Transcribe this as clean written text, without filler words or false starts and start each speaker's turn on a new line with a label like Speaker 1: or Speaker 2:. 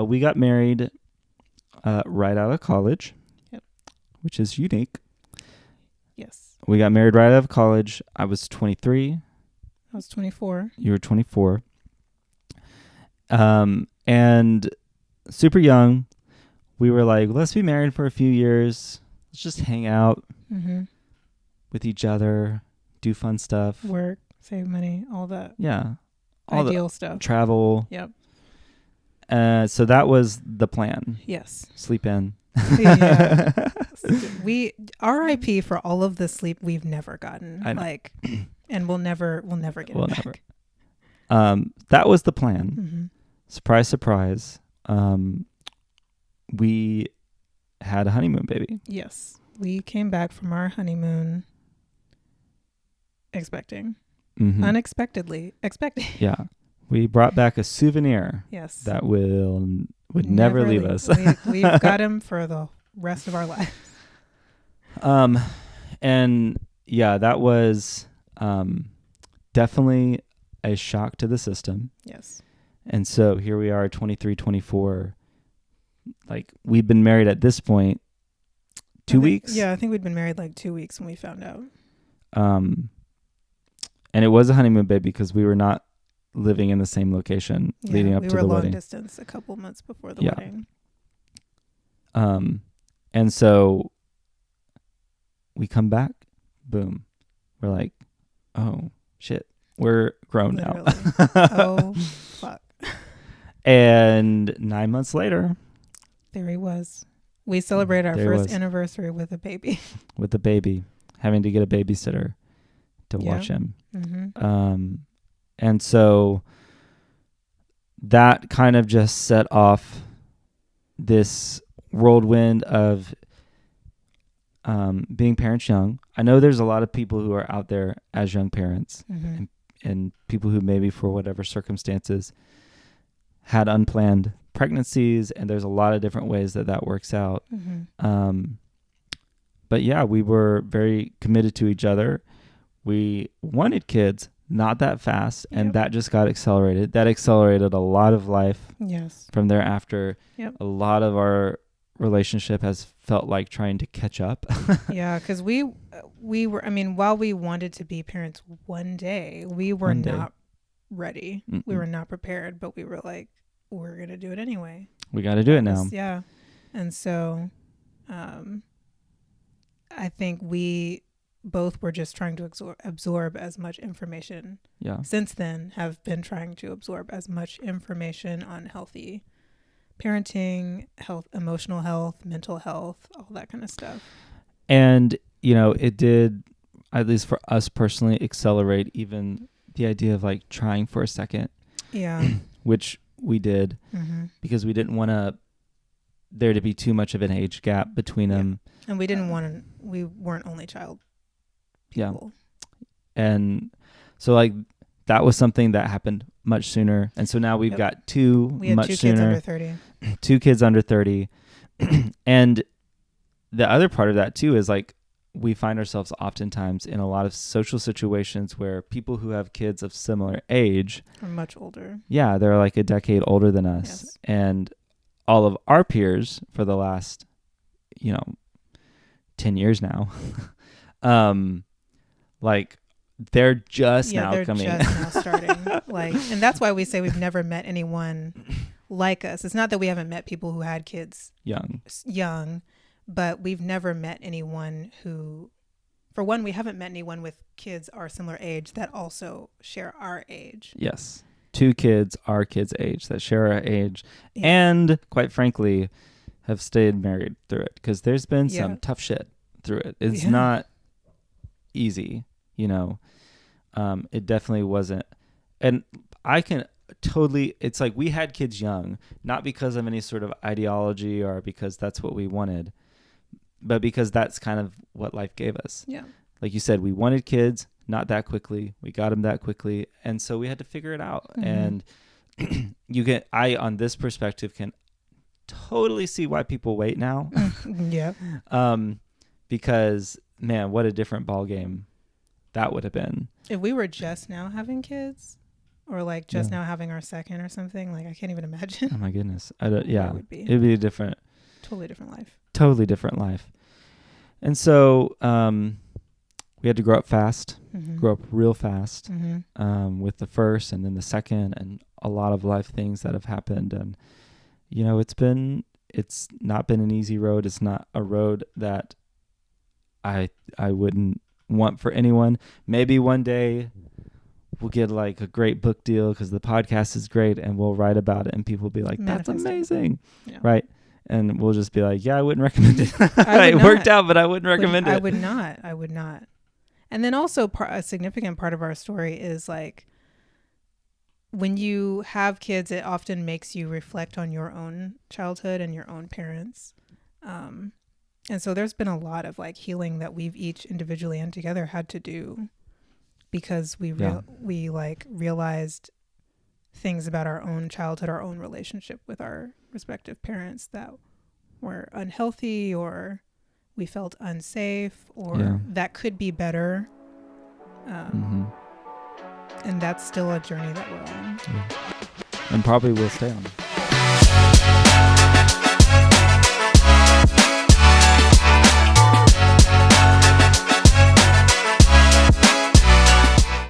Speaker 1: we got married right out of college,
Speaker 2: Yep.
Speaker 1: which is unique.
Speaker 2: Yes.
Speaker 1: We got married right out of college. I was 23.
Speaker 2: I was 24.
Speaker 1: You were 24. And super young. We were like, let's be married for a few years. Let's just hang out
Speaker 2: Mm-hmm.
Speaker 1: with each other, do fun stuff.
Speaker 2: Work, save money, all that
Speaker 1: Yeah. All
Speaker 2: ideal
Speaker 1: the
Speaker 2: stuff.
Speaker 1: travel.
Speaker 2: Yep.
Speaker 1: So that was the plan.
Speaker 2: Yes.
Speaker 1: Sleep in.
Speaker 2: Yeah. We RIP for all of the sleep we've never gotten.
Speaker 1: I know.
Speaker 2: Like, and we'll never get
Speaker 1: We'll
Speaker 2: it back.
Speaker 1: never. That was the plan.
Speaker 2: Mm-hmm.
Speaker 1: Surprise, surprise. We had a honeymoon baby.
Speaker 2: Yes. We came back from our honeymoon expecting.
Speaker 1: Mhm.
Speaker 2: Unexpectedly expecting.
Speaker 1: Yeah. We brought back a souvenir
Speaker 2: Yes.
Speaker 1: that would never leave us.
Speaker 2: We've got him for the rest of our life.
Speaker 1: And yeah, that was definitely a shock to the system.
Speaker 2: Yes.
Speaker 1: And so here we are, 23, 24. Like, we've been married at this point 2 weeks.
Speaker 2: Yeah, I think we'd been married like 2 weeks when we found out.
Speaker 1: And it was a honeymoon baby because we were not living in the same location leading up to the
Speaker 2: we were long
Speaker 1: wedding.
Speaker 2: distance a couple months before the
Speaker 1: Yeah.
Speaker 2: wedding.
Speaker 1: And so we come back, boom. We're like, oh shit, we're grown now.
Speaker 2: Oh, fuck.
Speaker 1: And 9 months later,
Speaker 2: There he was. We celebrated our
Speaker 1: There he
Speaker 2: first
Speaker 1: was.
Speaker 2: anniversary with a baby.
Speaker 1: with the baby, having to get a babysitter to
Speaker 2: Yeah.
Speaker 1: watch him.
Speaker 2: Mm-hmm.
Speaker 1: And so that kind of just set off this whirlwind of being parents young. I know there's a lot of people who are out there as young parents
Speaker 2: Mm-hmm.
Speaker 1: and people who maybe for whatever circumstances had unplanned pregnancies, and there's a lot of different ways that works out.
Speaker 2: Mm-hmm.
Speaker 1: But yeah, we were very committed to each other. We wanted kids, not that fast, and
Speaker 2: Yep.
Speaker 1: that just got accelerated. That accelerated a lot of life
Speaker 2: Yes.
Speaker 1: from thereafter.
Speaker 2: Yep.
Speaker 1: A lot of our relationship has felt like trying to catch up.
Speaker 2: Yeah, because we were. I mean, while we wanted to be parents one day, we were
Speaker 1: One day.
Speaker 2: not ready. We
Speaker 1: Mm-mm.
Speaker 2: were not prepared, but we were like, we're gonna do it anyway.
Speaker 1: We got to do it now.
Speaker 2: Yeah, and so, I think we both were just trying to absorb as much information.
Speaker 1: Yeah.
Speaker 2: Since then, have been trying to absorb as much information on healthy parenting, health, emotional health, mental health, all that kind of stuff.
Speaker 1: And, it did, at least for us personally, accelerate even the idea of like trying for a second,
Speaker 2: Yeah.
Speaker 1: which we did
Speaker 2: Mm-hmm.
Speaker 1: because we didn't want there to be too much of an age gap between
Speaker 2: Yeah.
Speaker 1: them.
Speaker 2: And we didn't want to. We weren't only child
Speaker 1: Yeah.
Speaker 2: people.
Speaker 1: And so like that was something that happened much sooner. And so now we've
Speaker 2: Yep.
Speaker 1: got two
Speaker 2: We had
Speaker 1: much
Speaker 2: 2
Speaker 1: sooner,
Speaker 2: kids under 30.
Speaker 1: 2 kids under 30. And the other part of that too is like we find ourselves oftentimes in a lot of social situations where people who have kids of similar age,
Speaker 2: Or much older.
Speaker 1: yeah, they're like a decade older than us.
Speaker 2: Yes.
Speaker 1: And all of our peers for the last, 10 years now, like they're just now
Speaker 2: they're
Speaker 1: coming.
Speaker 2: just now starting. And that's why we say we've never met anyone like us. It's not that we haven't met people who had kids young, but we've never met anyone who, for one, we haven't met anyone with kids our similar age that also share our age.
Speaker 1: Yes. 2 kids our kids' age that share our age,
Speaker 2: Yeah.
Speaker 1: and quite frankly have stayed married through it, because there's been
Speaker 2: Yeah.
Speaker 1: some tough shit through it. It's
Speaker 2: Yeah.
Speaker 1: not easy, it definitely wasn't. And I can totally, it's like we had kids young, not because of any sort of ideology or because that's what we wanted, but because that's kind of what life gave us.
Speaker 2: Yeah.
Speaker 1: Like you said, we wanted kids, not that quickly. We got them that quickly. And so we had to figure it out.
Speaker 2: Mhm.
Speaker 1: And on this perspective, can totally see why people wait now.
Speaker 2: Yeah.
Speaker 1: Because, man, what a different ball game that would have been.
Speaker 2: If we were just now having kids, or like just now having our second or something. Like I can't even imagine.
Speaker 1: Oh my goodness. It'd be
Speaker 2: totally different life.
Speaker 1: Totally different life. And so we had to grow up fast, grow up real fast, with the first and then the second, and a lot of life things that have happened. And, you know, it's not been an easy road. It's not a road that I wouldn't want for anyone. Maybe one day we'll get like a great book deal because the podcast is great and we'll write about it and people will be like, that's amazing. Yeah. Right. And we'll just be like, yeah, I wouldn't recommend it. It worked out, but I wouldn't recommend it.
Speaker 2: I would not. And then also a significant part of our story is like, when you have kids, it often makes you reflect on your own childhood and your own parents. And so there's been a lot of like healing that we've each individually and together had to do because we like realized things about our own childhood, our own relationship with our respective parents that were unhealthy, or we felt unsafe, or that could be better. And that's still a journey that we're on.
Speaker 1: And probably will stay on.